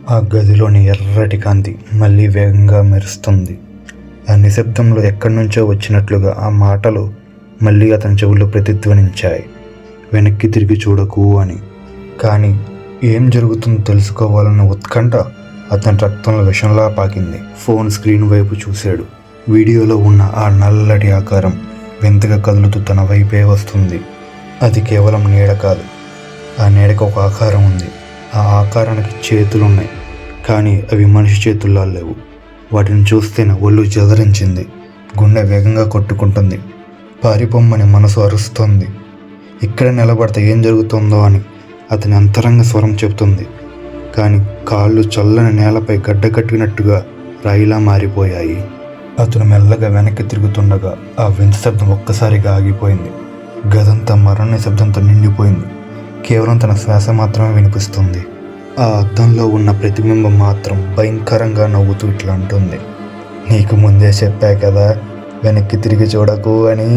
ఆ గదిలోని ఎర్రటి కాంతి మళ్ళీ వేగంగా మెరుస్తుంది. ఆ నిశ్శబ్దంలో ఎక్కడి నుంచో వచ్చినట్లుగా ఆ మాటలు మళ్ళీ అతని చెవుల్లో ప్రతిధ్వనించాయి. వెనక్కి తిరిగి చూడకు అని. కానీ ఏం జరుగుతుందో తెలుసుకోవాలన్న ఉత్కంఠ అతని రక్తంలో విషంలా పాకింది. ఫోన్ స్క్రీన్ వైపు చూశాడు. వీడియోలో ఉన్న ఆ నల్లటి ఆకారం వింతగా కదులుతూ తన వైపే వస్తుంది. అది కేవలం నీడ కాదు. ఆ నీడకు ఒక ఆకారం ఉంది. ఆ ఆకారానికి చేతులున్నాయి, కానీ అవి మనిషి చేతుల్లా లేవు. వాటిని చూస్తేనే ఒళ్ళు జదరించింది. గుండె వేగంగా కొట్టుకుంటుంది. పారిపోమ్మని మనసు అరుస్తోంది. ఇక్కడ నిలబడితే ఏం జరుగుతుందో అని అతని అంతరంగ స్వరం చెబుతుంది. కానీ కాళ్ళు చల్లని నేలపై గడ్డకట్టినట్టుగా రాయిలా మారిపోయాయి. అతను మెల్లగా వెనక్కి తిరుగుతుండగా ఆ వింత శబ్దం ఒక్కసారిగా ఆగిపోయింది. గదంతా మరణ శబ్దంతో నిండిపోయింది. కేవలం తన శ్వాస మాత్రమే వినిపిస్తుంది. ఆ అద్దంలో ఉన్న ప్రతిబింబం మాత్రం భయంకరంగా నవ్వుతూ ఇట్లా అంటుంది, నీకు ముందే చెప్పా కదా వెనక్కి తిరిగి చూడకు అని.